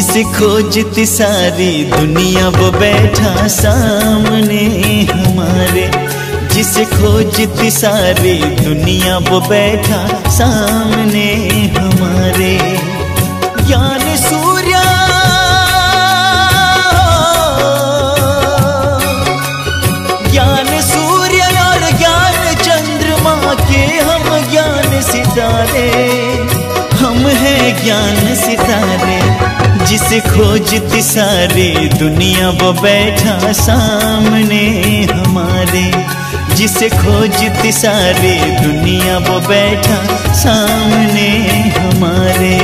जिसे खोजती सारी दुनिया वो बैठा सामने हमारे। जिसे खोजती सारी दुनिया वो बैठा सामने हमारे। ज्ञान सूर्य और ज्ञान चंद्रमा के हम ज्ञान सितारे। हम हैं ज्ञान सितारे। जिसे खोजती सारी दुनिया वो बैठा सामने हमारे। जिसे खोजती सारी दुनिया वो बैठा सामने हमारे।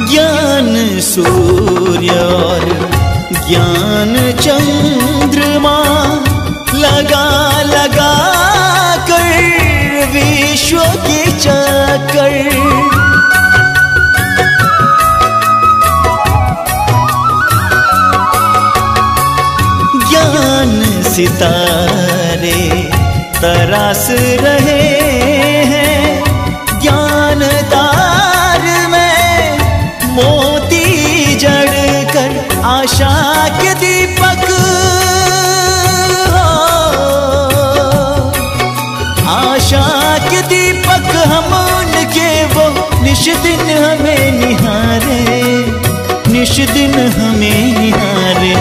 ज्ञान सूर्य और ज्ञान चंद्रमा लगा लगा कर विश्व के चक्कर। ज्ञान सितारे तरास रहे हैं। ज्ञान तार में मोती जड़ कर आशा के दीपक आशा के दीपक हम उनके वो निश दिन हमें निहारे। निश दिन हमें निहारे।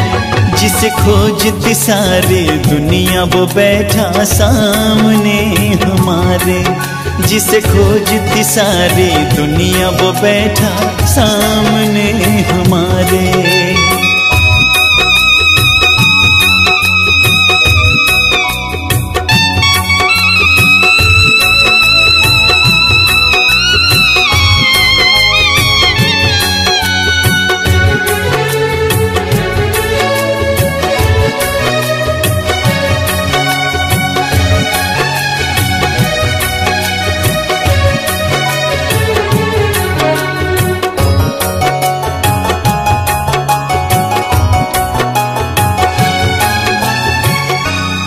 जिसे खोजती सारी दुनिया वो बैठा सामने हमारे। जिसे खोजती सारी दुनिया वो बैठा सामने हमारे।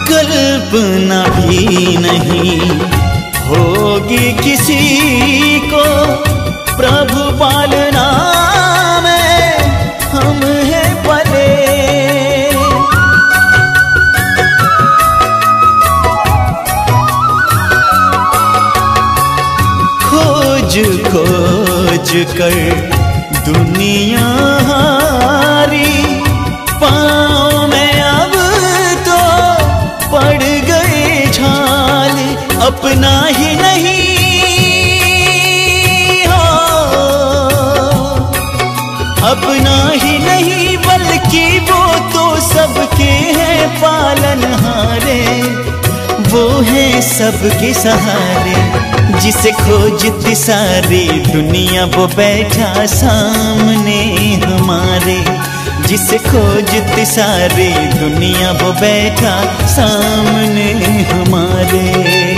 कल्पना भी नहीं होगी किसी को प्रभु पालना में हम हैं पले। खोज खोज कर दुनिया हारी। पाँव में अब तो पड़ गए छाल। अपना ही नहीं हो, अपना ही नहीं बल्कि वो तो सबके हैं पालनहारे। वो है सबके सहारे। जिसे खोजती सारी दुनिया वो बैठा सामने हमारे। जिसे खोजती सारी दुनिया वो बैठा सामने हमारे।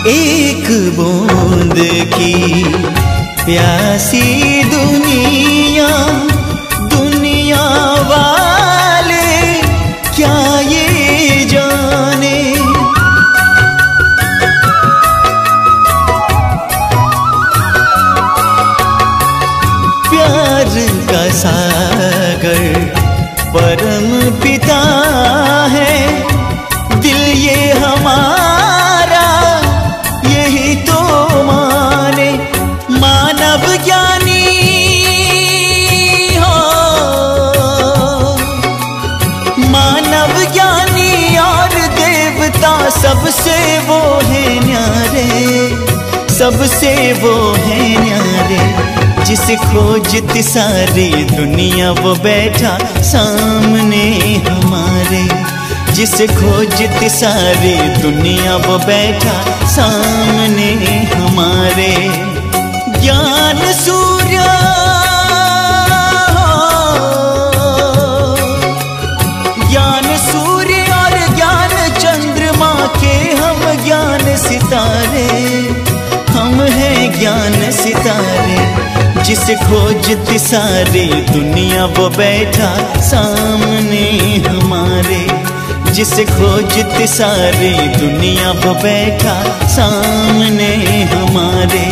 एक बूंद की प्यासी दुनिया। दुनिया वाले क्या ये जाने। प्यार का सागर परम पिता है। दिल ये हमारा सबसे वो है न्यारे, सबसे वो है न्यारे, जिसे खोजती सारी दुनिया वो बैठा सामने हमारे, जिसे खोजती सारी दुनिया वो बैठा सामने हमारे। ज्ञान सूर्य, ज्ञान सूर्य और ज्ञान चंद्रमा के हम ज्ञान सितारे, हम हैं ज्ञान सितारे, जिसे खोजती सारी दुनिया वो बैठा सामने हमारे, जिसे खोजती सारी दुनिया वो बैठा सामने हमारे,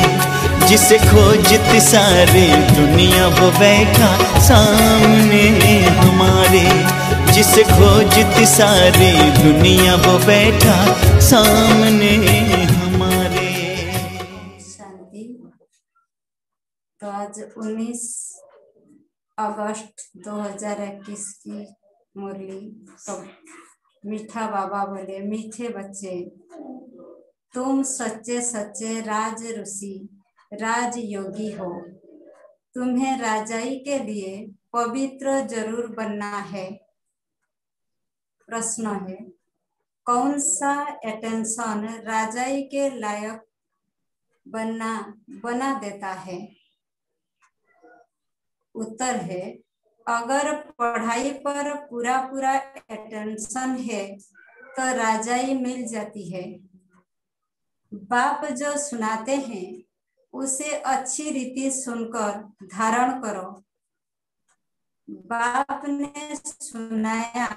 जिसे खोजती सारी दुनिया वो बैठा सामने हमारे, जिसे खोजती सारी दुनिया वो बैठा सामने हमारे। शांति। तो आज 19 अगस्त 2021 की मुरली। सब मीठा बाबा बोले, मीठे बच्चे तुम सच्चे सच्चे राज ऋषि राज योगी हो, तुम्हें राजाई के लिए पवित्र जरूर बनना है। प्रश्न है, कौन सा अटेंशन राजाई के लायक बना देता है? उत्तर है, अगर पढ़ाई पर पूरा पूरा अटेंशन है तो राजाई मिल जाती है। बाप जो सुनाते हैं उसे अच्छी रीति सुनकर धारण करो। बाप ने सुनाया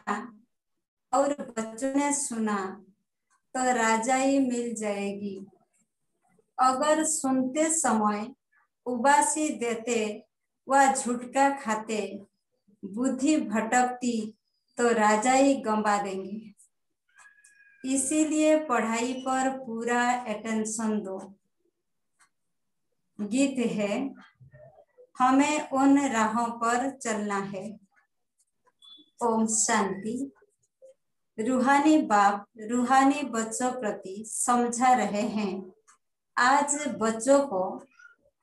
और बच्चों ने सुना तो राजाई मिल जाएगी। अगर सुनते समय उबासी देते व झुटका खाते, बुद्धि भटकती तो राजाई गंवा देंगे। इसीलिए पढ़ाई पर पूरा अटेंशन दो। गीत है, हमें उन राहों पर चलना है। ओम शांति। रूहानी बाप रूहानी बच्चों प्रति समझा रहे हैं। आज बच्चों को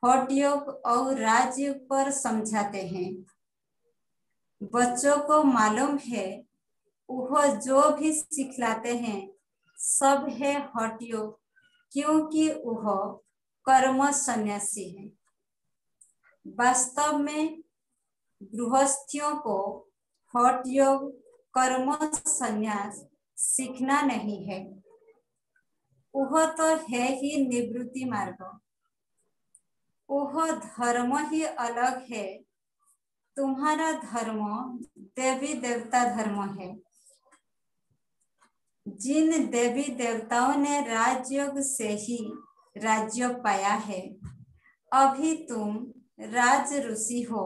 हठ योग और राजयोग पर समझाते हैं। बच्चों को मालूम है वह जो भी सिखलाते हैं सब है हठ योग, क्योंकि वह कर्म सन्यासी है। वास्तव में गृहस्थियों को हठ योग कर्म संन्यास सीखना नहीं है, वह तो है ही निवृत्ति मार्ग। वह धर्म ही अलग है। तुम्हारा धर्म देवी देवता धर्म है। जिन देवी देवताओं ने राजयोग से ही राज्य पाया है, अभी तुम राज ऋषि हो।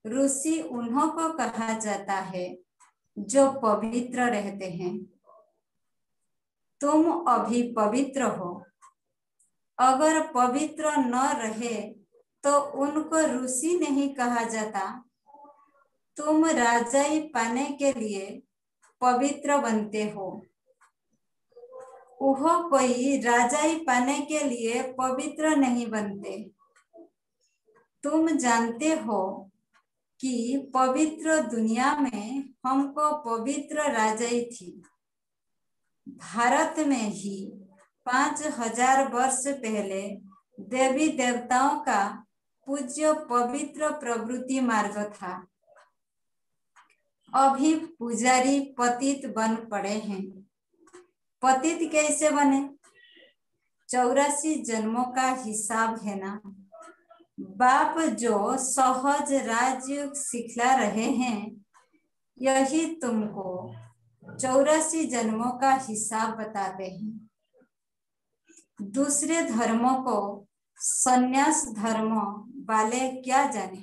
ऋषि उन्हों को कहा जाता है जो पवित्र रहते हैं। तुम अभी पवित्र हो। अगर पवित्र न रहे तो उनको ऋषि नहीं कहा जाता। तुम राजाई पाने के लिए पवित्र बनते हो। वह कोई राजाई पाने के लिए पवित्र नहीं बनते। तुम जानते हो कि पवित्र दुनिया में हमको पवित्र राजाई थी। भारत में ही 5000 वर्ष पहले देवी देवताओं का पूज्य पवित्र प्रवृत्ति मार्ग था। अभी पुजारी पतित बन पड़े हैं। पतित कैसे बने? 84 जन्मों का हिसाब है ना। बाप जो सहज राजयोग सिखला रहे हैं, यही तुमको 84 जन्मों का हिसाब बताते हैं। दूसरे धर्मों को संन्यास धर्म वाले क्या जाने।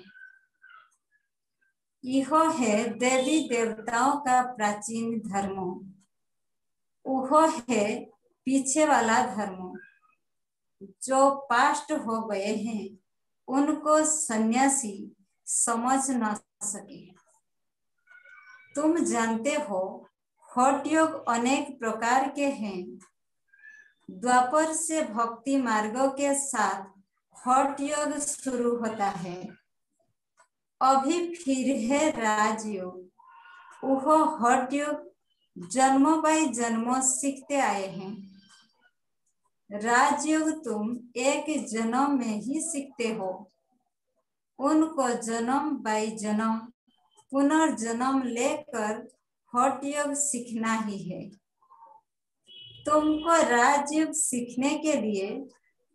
यह है देवी देवताओं का प्राचीन धर्म। वह है पीछे वाला धर्म। जो पास्ट हो गए हैं उनको सन्यासी समझ न सके। तुम जानते हो हठ योग अनेक प्रकार के हैं। द्वापर से भक्ति मार्गों के साथ हठ योग शुरू होता है। अभी फिर है राजयोग। वह हठ योग जन्मों बाई जन्मों सीखते आए हैं। राजयोग तुम एक जन्म में ही सीखते हो। उनको जन्म बाई जन्म पुनर्जन्म लेकर हठ योग सीखना ही है। तुमको राजयोग सीखने के लिए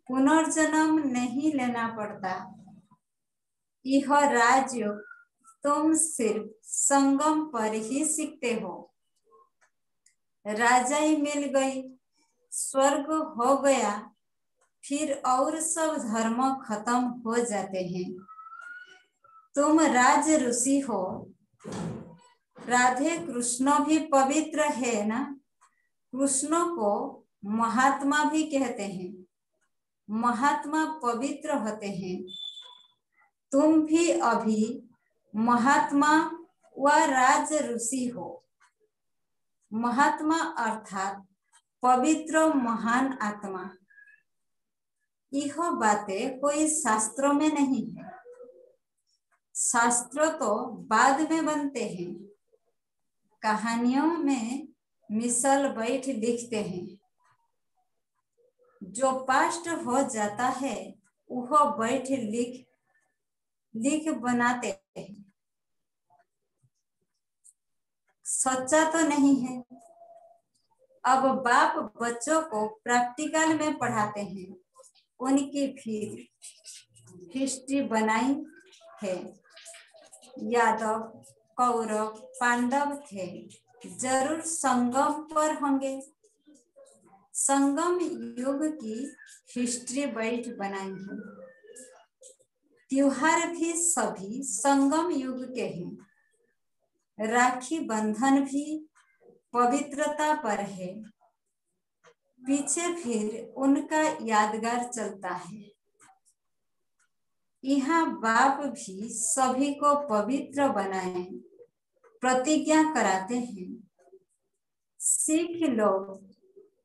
पुनर्जन्म नहीं लेना पड़ता। यह राजयोग तुम सिर्फ संगम पर ही सीखते हो। राजाई मिल गई, स्वर्ग हो गया, फिर और सब धर्म खत्म हो जाते हैं। तुम राज ऋषि हो। राधे कृष्ण भी पवित्र है ना। कृष्ण को महात्मा भी कहते हैं। महात्मा पवित्र होते हैं। तुम भी अभी महात्मा व राज ऋषि हो। महात्मा अर्थात पवित्र महान आत्मा। यह बातें कोई शास्त्रों में नहीं है। शास्त्र तो बाद में बनते हैं। कहानियों में मिसल बैठ लिखते हैं। जो पास्ट हो जाता है वह बैठ लिख बनाते हैं। सच्चा तो नहीं है। अब बाप बच्चों को प्रैक्टिकल में पढ़ाते हैं। उनकी फिर हिस्ट्री बनाई है। यादव, कौरव, पांडव थे, जरूर संगम पर होंगे। संगम युग की हिस्ट्री बैठ बनाई है। त्योहार भी सभी संगम युग के हैं। राखी बंधन भी पवित्रता पर है। पीछे फिर उनका यादगार चलता है। यहाँ बाप भी सभी को पवित्र बनाए प्रतिज्ञा कराते हैं। सिख लोग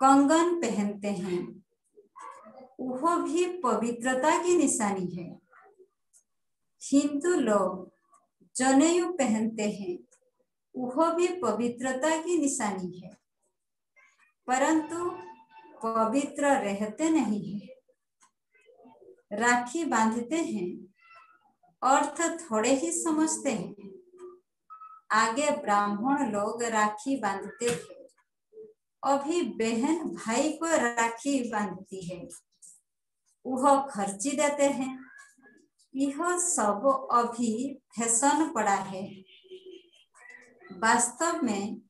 कंगन पहनते हैं। वह भी पवित्रता की निशानी है। हिंदू लोग जनेऊ पहनते हैं। वह भी पवित्रता की निशानी है, परंतु पवित्र रहते नहीं है। राखी बांधते हैं, अर्थ थोड़े ही समझते हैं। आगे ब्राह्मण लोग राखी बांधते थे। अभी बहन भाई को राखी बांधती है। वह खर्ची देते हैं। यह सब अभी फैशन पड़ा है। वास्तव में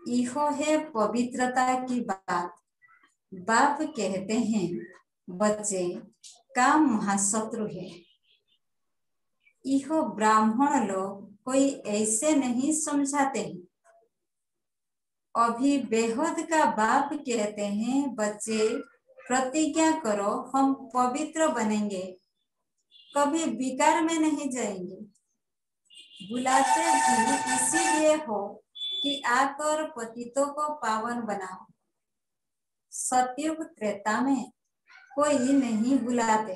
यह है पवित्रता की बात। बाप कहते हैं बच्चे काम महाशत्रु है। यह ब्राह्मण लोग कोई ऐसे नहीं समझाते हैं। अभी बेहद का बाप कहते हैं बच्चे प्रतिज्ञा करो, हम पवित्र बनेंगे, कभी विकार में नहीं जाएंगे। बुलाते भी इसीलिए हो कि आकर पतितों को पावन बनाओ। सतयुग त्रेता में कोई नहीं बुलाते।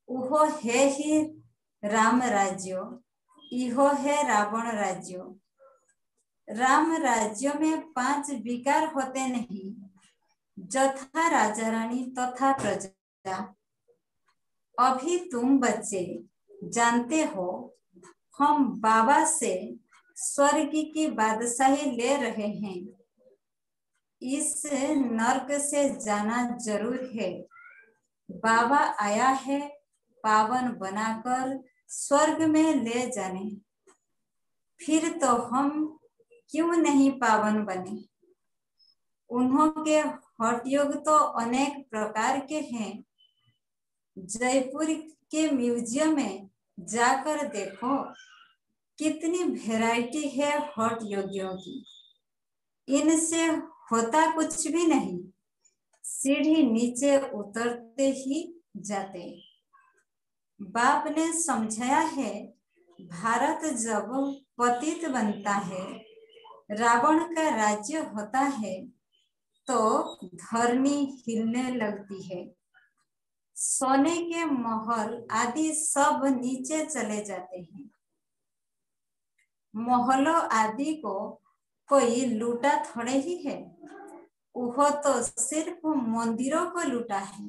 वह है ही राम राज्य, यह है रावण राज्य। राम राज्य में 5 विकार होते नहीं, जथा राजा रानी तथा प्रजा। अभी तुम बच्चे जानते हो हम बाबा से स्वर्ग की बादशाही ले रहे हैं। इस नर्क से जाना जरूर है। बाबा आया है पावन बनाकर स्वर्ग में ले जाने। फिर तो हम क्यों नहीं पावन बने। उन्हों के हठ योग तो अनेक प्रकार के हैं। जयपुर के म्यूजियम में जाकर देखो, कितनी वैरायटी है हठ योगियों की। इनसे होता कुछ भी नहीं, सीढ़ी नीचे उतरते ही जाते। बाप ने समझाया है, भारत जब पतित बनता है, रावण का राज्य होता है, तो धरनी हिलने लगती है। सोने के महल आदि सब नीचे चले जाते हैं। महलों आदि को कोई लूटा थोड़े ही है, वह तो सिर्फ मंदिरों को लूटा है।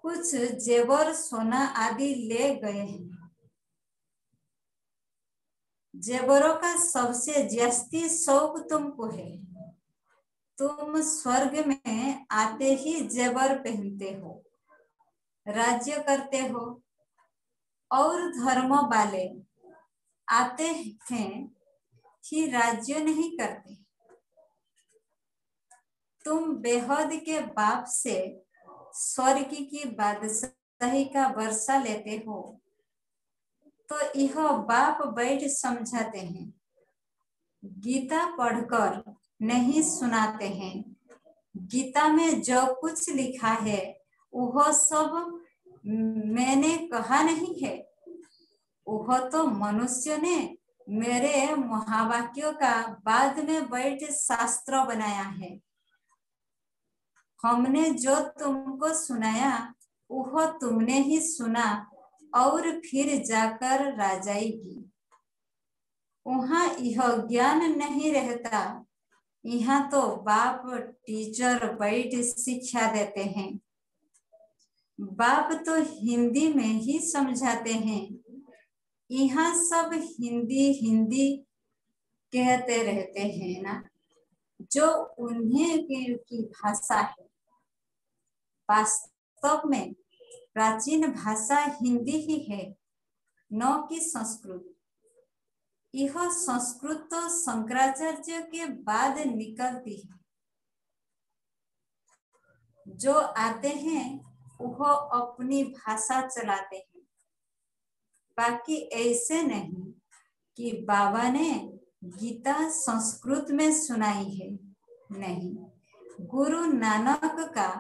कुछ जेवर सोना आदि ले गए हैं। जेवरों का सबसे ज्यादा शौक तुमको है। तुम स्वर्ग में आते ही जेवर पहनते हो, राज्य करते हो, और धर्म वाले आते हैं ही राज्य नहीं करते। तुम बेहद के बाप से स्वर्ग की बादशाही का वर्षा लेते हो, तो यह बाप बैठ समझाते हैं। गीता पढ़कर नहीं सुनाते हैं। गीता में जो कुछ लिखा है वह सब मैंने कहा नहीं है, वह तो मनुष्य ने मेरे महावाक्यों का बाद में बैठ शास्त्र बनाया है। हमने जो तुमको सुनाया वह तुमने ही सुना और फिर जाकर राजाई की। वहां यह ज्ञान नहीं रहता, यहाँ तो बाप टीचर बैठ शिक्षा देते हैं। बाप तो हिंदी में ही समझाते हैं। यहाँ सब हिंदी हिंदी कहते रहते हैं ना, जो उन्हें की भाषा है। वास्तव में प्राचीन भाषा हिंदी ही है, न कि संस्कृत। यह संस्कृत तो शंकराचार्य के बाद निकलती है। जो आते हैं वह अपनी भाषा चलाते हैं। बाकी ऐसे नहीं कि बाबा ने गीता संस्कृत में सुनाई है, नहीं। गुरु नानक का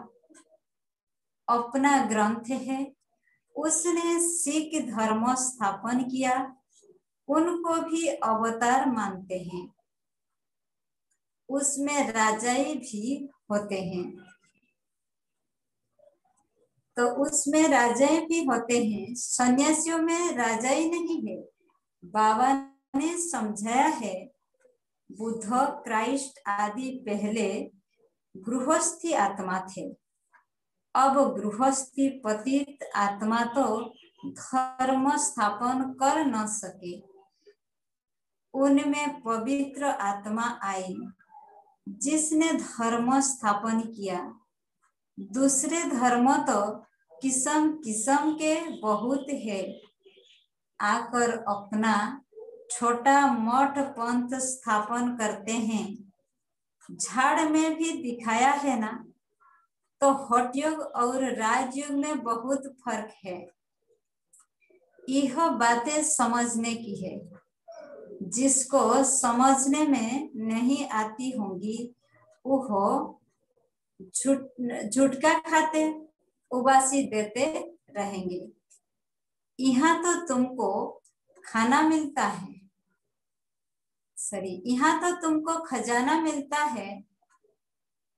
अपना ग्रंथ है, उसने सिख धर्म स्थापन किया, उनको भी अवतार मानते हैं। उसमें राजाई भी होते हैं, तो उसमें राजाई भी होते हैं। सन्यासियों में राजाई नहीं है। बाबा ने समझाया है, बुद्ध, क्राइस्ट आदि पहले गृहस्थी आत्मा थे। अब गृहस्थी पतित आत्मा तो धर्म स्थापन कर न सके। उनमें पवित्र आत्मा आई जिसने धर्म स्थापन किया। दूसरे धर्म तो किस्म किस्म के बहुत है, आकर अपना छोटा मठ पंथ स्थापन करते हैं। झाड़ में भी दिखाया है ना, तो हठयोग और राजयोग में बहुत फर्क है। यह बातें समझने की है। जिसको समझने में नहीं आती होंगी वो झुटका खाते उबासी देते रहेंगे। यहाँ तो तुमको खाना मिलता है, यहाँ तो तुमको खजाना मिलता है,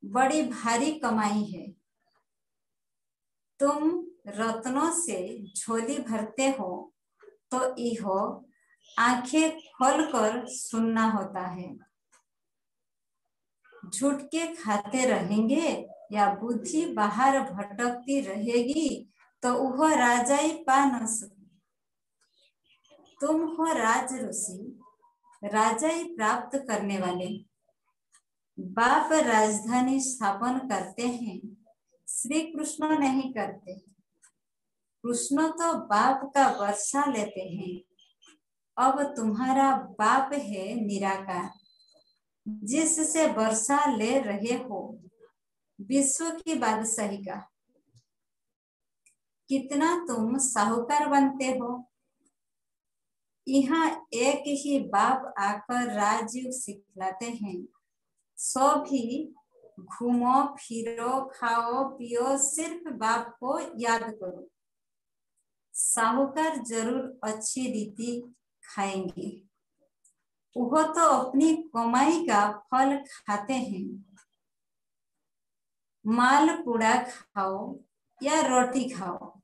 बड़ी भारी कमाई है। तुम रत्नों से झोली भरते हो तो यह आंखें खोलकर सुनना होता है। झूठ के खाते रहेंगे या बुद्धि बाहर भटकती रहेगी तो वह राजाई पा न सके। तुम हो राज ऋषि, राजाई प्राप्त करने वाले। बाप राजधानी स्थापन करते हैं, श्री कृष्ण नहीं करते। कृष्ण तो बाप का वर्षा लेते हैं। अब तुम्हारा बाप है निराकार, जिससे वर्षा ले रहे हो विश्व की बादशाही का। कितना तुम साहूकार बनते हो। यहाँ एक ही बाप आकर राजयोग सिखलाते हैं। सो भी घूमो फिरो खाओ पियो, सिर्फ बाप को याद करो। साहूकार जरूर अच्छी रीति खाएंगे, वो तो अपनी कमाई का फल खाते हैं। माल पूड़ा खाओ या रोटी खाओ,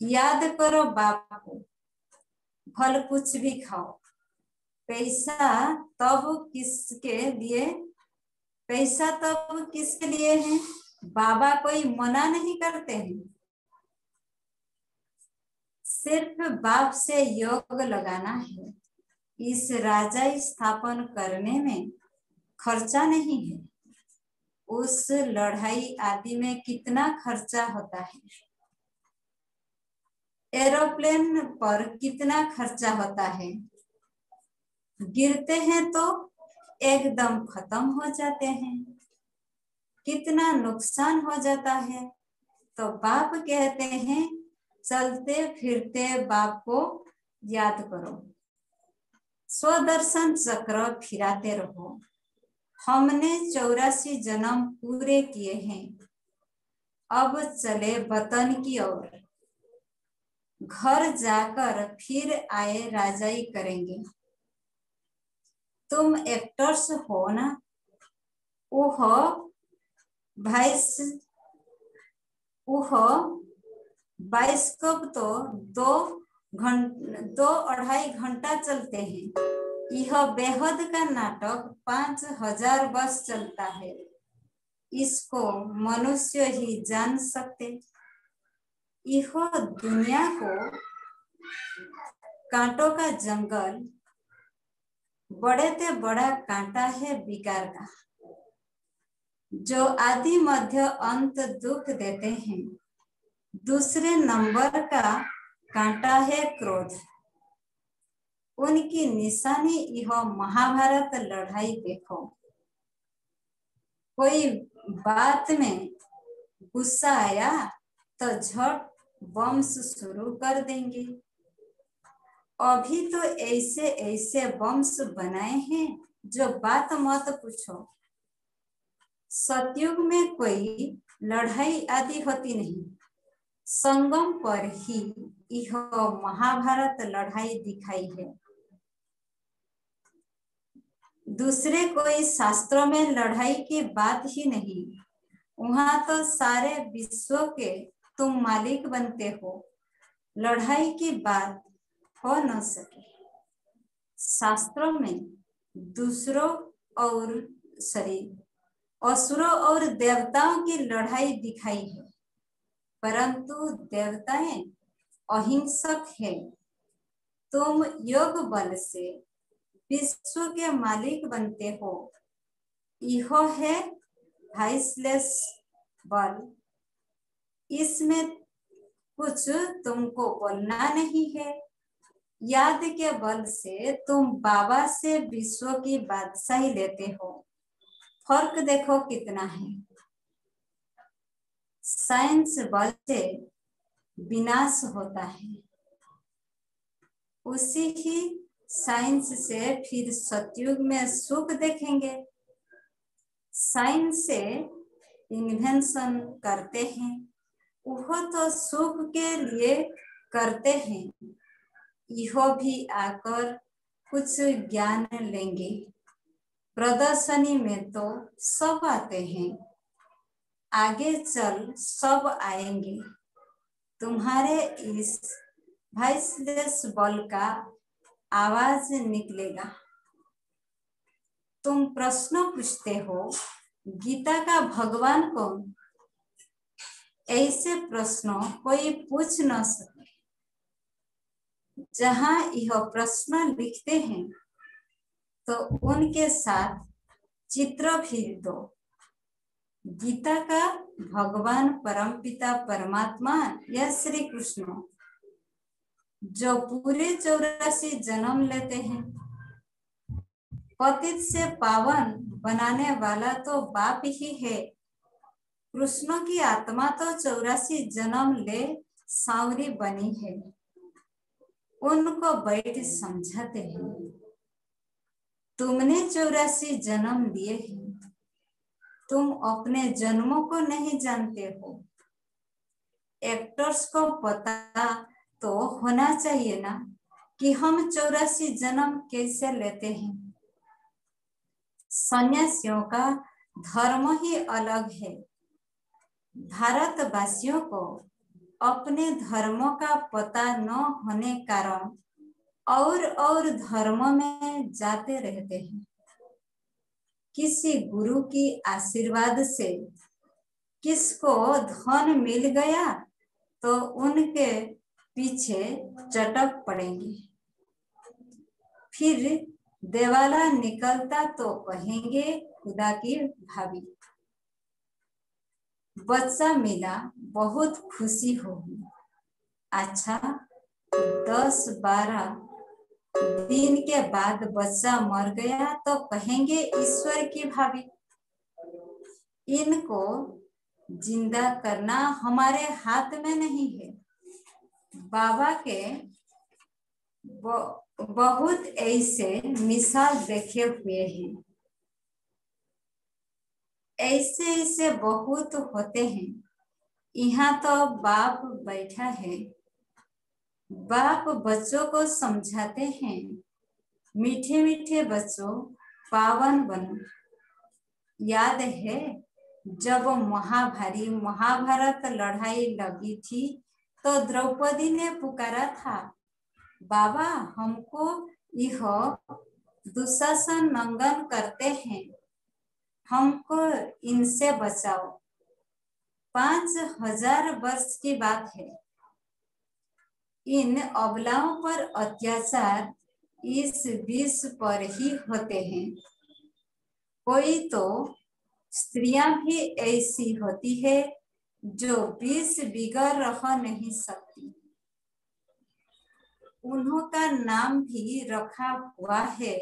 याद करो बाप को, फल कुछ भी खाओ। पैसा तब किसके लिए, पैसा तब किसके लिए है? बाबा कोई मना नहीं करते हैं। सिर्फ बाप से योग लगाना है। इस राजा स्थापन करने में खर्चा नहीं है। उस लड़ाई आदि में कितना खर्चा होता है? एरोप्लेन पर कितना खर्चा होता है? गिरते हैं तो एकदम खत्म हो जाते हैं। कितना नुकसान हो जाता है। तो बाप कहते हैं चलते फिरते बाप को याद करो, स्वदर्शन चक्र फिराते रहो। हमने 84 जन्म पूरे किए हैं, अब चले वतन की ओर। घर जाकर फिर आए राजाई करेंगे। तुम एक्टर्स हो ना? ओह भाइस, ओह बाइस्कोप तो 2-2.5 घंटा चलते हैं। यह बेहद का नाटक 5000 वर्ष चलता है। इसको मनुष्य ही जान सकते। यह दुनिया को कांटों का जंगल, बड़े ते बड़ा कांटा है विकार का, जो आदि मध्य अंत दुख देते हैं। दूसरे नंबर का कांटा है क्रोध। उनकी निशानी यह महाभारत लड़ाई देखो। कोई बात में गुस्सा आया तो झट बम्स शुरू कर देंगे। अभी तो ऐसे ऐसे बम्स बनाए हैं जो बात मत पूछो। सतयुग में कोई लड़ाई आदि होती नहीं। संगम पर ही यह महाभारत लड़ाई दिखाई है। दूसरे कोई शास्त्रों में लड़ाई की बात ही नहीं। वहां तो सारे विश्व के तुम मालिक बनते हो। लड़ाई की बात हो न सके। शास्त्रों में दूसरों और असुरों और देवताओं की लड़ाई दिखाई है, परंतु देवताएं अहिंसक है। तुम योग बल से विश्व के मालिक बनते हो। यह है वाइसलेस बल। इसमें कुछ तुमको बोलना नहीं है। याद के बल से तुम बाबा से विश्व की बादशाही लेते हो। फर्क देखो कितना है। साइंस बल से विनाश होता है, उसी ही साइंस से फिर सतयुग में सुख देखेंगे। साइंस से इन्वेंशन करते हैं, वह तो सुख के लिए करते हैं। यह भी आकर कुछ ज्ञान लेंगे। प्रदर्शनी में तो सब आते हैं, आगे चल सब आएंगे। तुम्हारे इस वाइसलेस बल का आवाज निकलेगा। तुम प्रश्न पूछते हो गीता का भगवान कौन? ऐसे प्रश्न कोई पूछ न सके। जहां यह प्रश्न लिखते हैं तो उनके साथ चित्र भी दो। गीता का भगवान परमपिता परमात्मा या श्री कृष्ण, जो पूरे 84 जन्म लेते हैं। पतित से पावन बनाने वाला तो बाप ही है। कृष्ण की आत्मा तो 84 जन्म ले सांवरी बनी है। उनको बैठ समझाते हैं। तुमने 84 जन्म लिए हैं। तुम अपने जन्मों को नहीं जानते हो। एक्टर्स को पता तो होना चाहिए ना कि हम 84 जन्म कैसे लेते हैं। सन्यासियों का धर्म ही अलग है। भारतवासियों को अपने धर्मों का पता न होने कारण और धर्मों में जाते रहते हैं। किसी गुरु की आशीर्वाद से किसको धन मिल गया तो उनके पीछे चटक पड़ेंगे। फिर देवाला निकलता तो कहेंगे खुदा की भाभी। बच्चा मिला बहुत खुशी होगी। अच्छा 10-12 दिन के बाद बच्चा मर गया तो कहेंगे ईश्वर की भाभी। इनको जिंदा करना हमारे हाथ में नहीं है। बाबा के बहुत ऐसे मिसाल देखे हुए हैं। ऐसे बहुत होते हैं। यहाँ तो बाप बैठा है। बाप बच्चों को समझाते हैं, मीठे मीठे बच्चों पावन बनो। याद है जब महाभारत लड़ाई लगी थी तो द्रौपदी ने पुकारा था, बाबा हमको यह दुशासन नंगन करते हैं, हमको इनसे बचाओ। 5000 वर्ष की बात है। इन अबलाओं पर अत्याचार इस विश्व पर ही होते हैं। कोई तो स्त्रियां भी ऐसी होती है जो विष बिगड़ रह नहीं सकती। उन्होंने नाम भी रखा हुआ है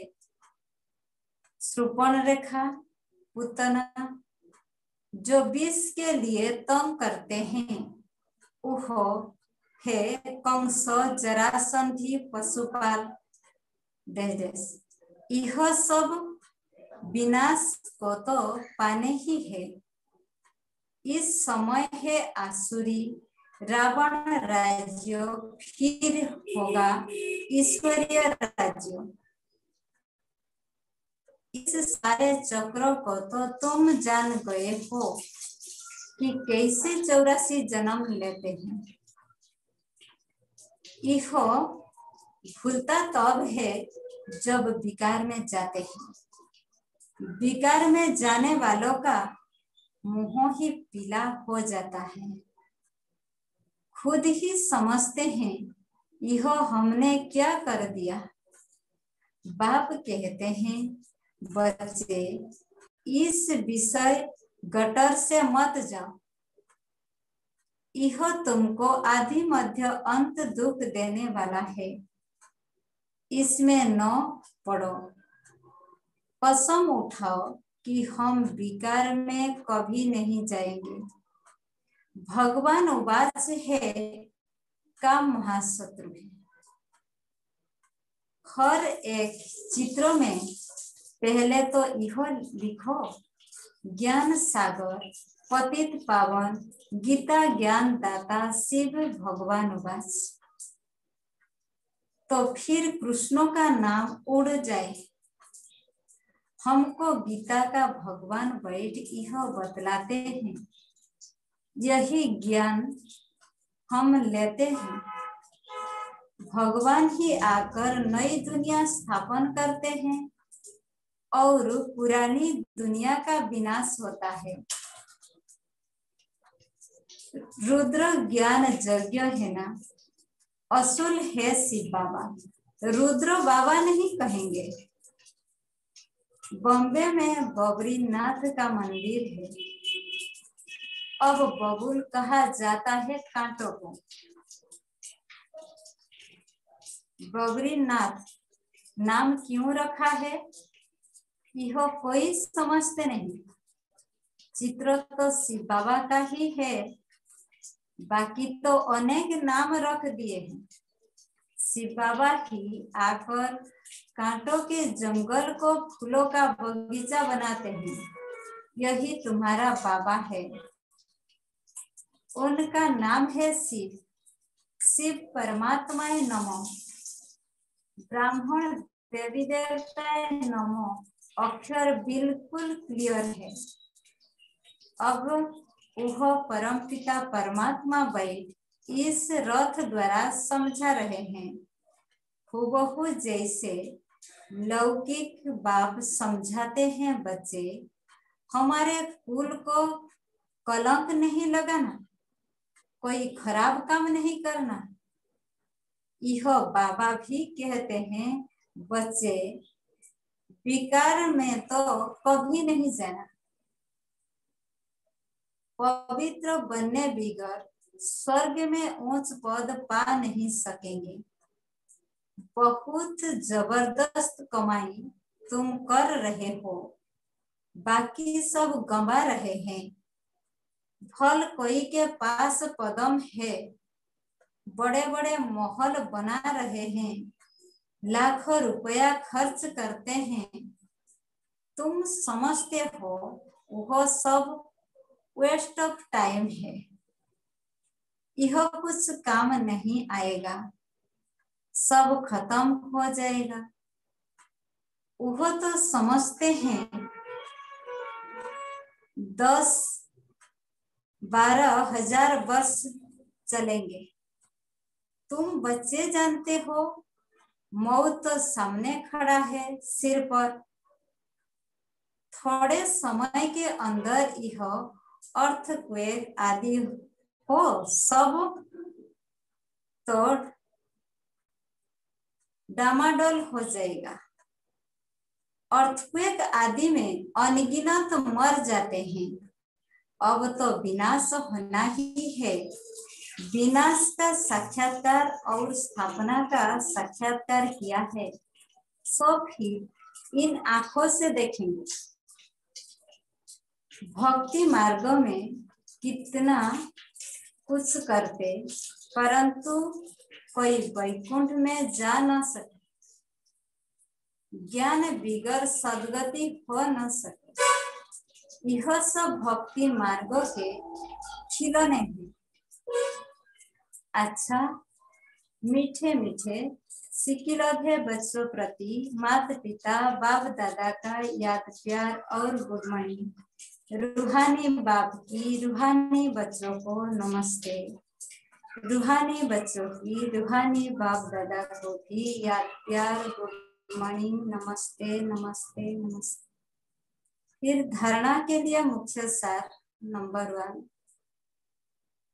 शूर्पणखा, पूतना। जो विष के लिए तंग करते हैं वह है कंस, जरासंधी, पशुपाल। यह सब विनाश को तो पाने ही है। इस समय है आसुरी रावण राज्य, फिर होगा ईश्वरीय राज्य। इस सारे चक्रों को तो तुम जान गए हो कि कैसे 84 जन्म लेते हैं। यह भूलता तब है जब विकार में जाते हैं। विकार में जाने वालों का मुंह ही पीला हो जाता है। खुद ही समझते हैं यह हमने क्या कर दिया। बाप कहते हैं, बच्चे इस विषय गटर से मत जाओ। यह तुमको आदि मध्य अंत दुख देने वाला है। इसमें न पड़ो। कसम उठाओ कि हम विकार में कभी नहीं जाएंगे। भगवान उवाच है का महाशत्रु है। हर एक चित्र में पहले तो यह लिखो, ज्ञान सागर पतित पावन गीता ज्ञान दाता शिव भगवान उवाच। तो फिर कृष्णों का नाम उड़ जाए। हमको गीता का भगवान बैठ यह बतलाते हैं। यही ज्ञान हम लेते हैं। भगवान ही आकर नई दुनिया स्थापन करते हैं और पुरानी दुनिया का विनाश होता है। रुद्र ज्ञान यज्ञ है ना, असुल है शिव बाबा। रुद्र बाबा नहीं कहेंगे। बॉम्बे में बबरीनाथ का मंदिर है। अब बबुल कहा जाता है कांटों को। बबरीनाथ नाम क्यों रखा है यह कोई समझते नहीं। चित्र तो शिव बाबा का ही है, बाकी तो अनेक नाम रख दिए हैं। शिव बाबा ही आकर कांटों के जंगल को फूलों का बगीचा बनाते हैं। यही तुम्हारा बाबा है। उनका नाम है शिव। शिव परमात्माए नमो, ब्राह्मण देवी देवताए नमो, अक्षर बिल्कुल क्लियर है। अब वह परमपिता परमात्मा बैठ इस रथ द्वारा समझा रहे हैं, हूबहू जैसे लौकिक बाप समझाते हैं। बच्चे, हमारे कुल को कलंक नहीं लगाना, कोई खराब काम नहीं करना। यह बाबा भी कहते हैं, बच्चे विकार में तो कभी नहीं जाना। पवित्र बनने बिगर स्वर्ग में ऊंच पद पा नहीं सकेंगे। बहुत जबरदस्त कमाई तुम कर रहे हो, बाकी सब गंवा रहे हैं। फल कोई के पास पदम है, बड़े बड़े महल बना रहे हैं, लाखों रुपया खर्च करते हैं। तुम समझते हो वह सब वेस्ट ऑफ टाइम है, यह कुछ काम नहीं आएगा, सब खत्म हो जाएगा। वह तो समझते हैं 10-12 हजार वर्ष चलेंगे। तुम बच्चे जानते हो मौत तो सामने खड़ा है सिर पर। थोड़े समय के अंदर यह अर्थक्वेक आदि हो सब तोड़ डामाडोल हो जाएगा। अर्थक्वेक आदि में अनगिनत मर जाते हैं। अब तो विनाश होना ही है। विनाश का साक्षात्कार और स्थापना का साक्षात्कार किया है, सो फिर इन आंखों से देखेंगे। भक्ति मार्ग में कितना कुछ करते, परंतु कोई वैकुंठ में जा न सके। ज्ञान बिगर सदगति हो न सके। यह सब भक्ति मार्गों के खिलौने हैं। अच्छा, मीठे मीठे सिकिलधे बच्चों प्रति माता पिता बाप दादा का याद प्यार और गुड मॉर्निंग। रूहानी बाप की रूहानी बच्चों को नमस्ते। रूहानी बच्चों की रूहानी बाप दादा को भी याद प्यार गुड मॉर्निंग, नमस्ते नमस्ते नमस्ते। फिर धारणा के लिए मुख्य सार नंबर 1,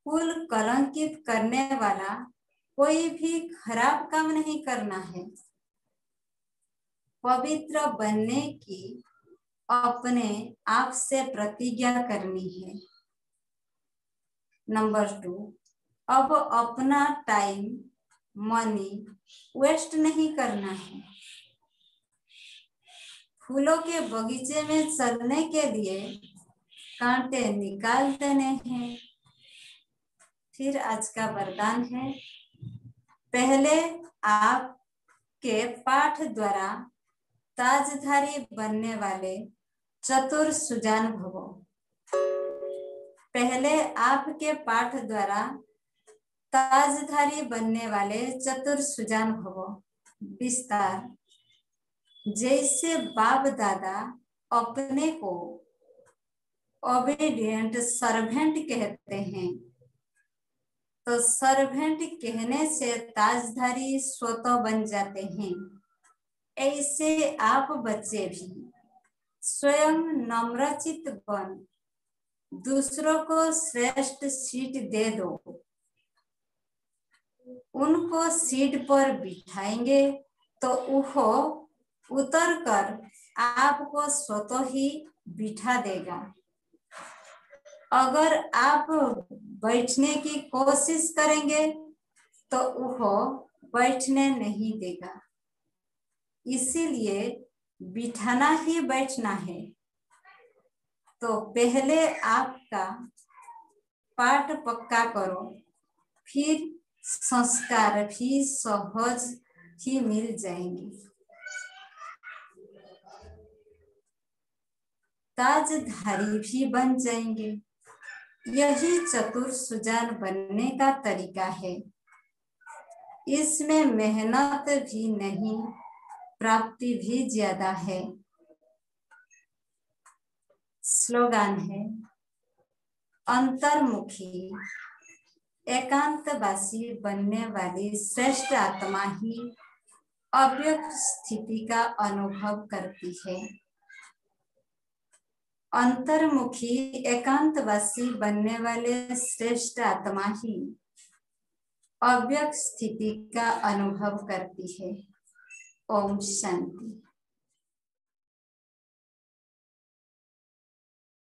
कुल कलंकित करने वाला कोई भी खराब काम नहीं करना है। पवित्र बनने की अपने आप से प्रतिज्ञा करनी है। नंबर 2, अब अपना टाइम मनी वेस्ट नहीं करना है। फूलों के बगीचे में चलने के लिए कांटे निकाल देने हैं। फिर आज का वरदान है, पहले आपके पाठ द्वारा ताजधारी बनने वाले चतुर सुजान भवो। पहले आपके पाठ द्वारा ताजधारी बनने वाले चतुर सुजान भवो। विस्तार, जैसे बाप दादा अपने को ओबीडिएंट सर्वेंट कहते हैं, तो सर्वेंट कहने से ताजधारी स्वतः बन जाते हैं। ऐसे आप बच्चे भी स्वयं नम्रचित बन दूसरों को श्रेष्ठ सीट दे दो। उनको सीट पर बिठाएंगे तो वह उतर कर आपको स्वतः ही बिठा देगा। अगर आप बैठने की कोशिश करेंगे तो वह बैठने नहीं देगा। इसीलिए बिठाना ही बैठना है। तो पहले आपका पाठ पक्का करो, फिर संस्कार भी सहज ही मिल जाएंगे। ताजधारी भी बन जाएंगे। यही चतुर सुजान बनने का तरीका है। इसमें मेहनत भी नहीं, प्राप्ति भी ज्यादा है। स्लोगन है, अंतर्मुखी एकांतवासी बनने वाली श्रेष्ठ आत्मा ही अव्यक्त स्थिति का अनुभव करती है। अंतर्मुखी एकांतवासी बनने वाले श्रेष्ठ आत्मा ही अव्यक्त स्थिति का अनुभव करती है। ओम शांति।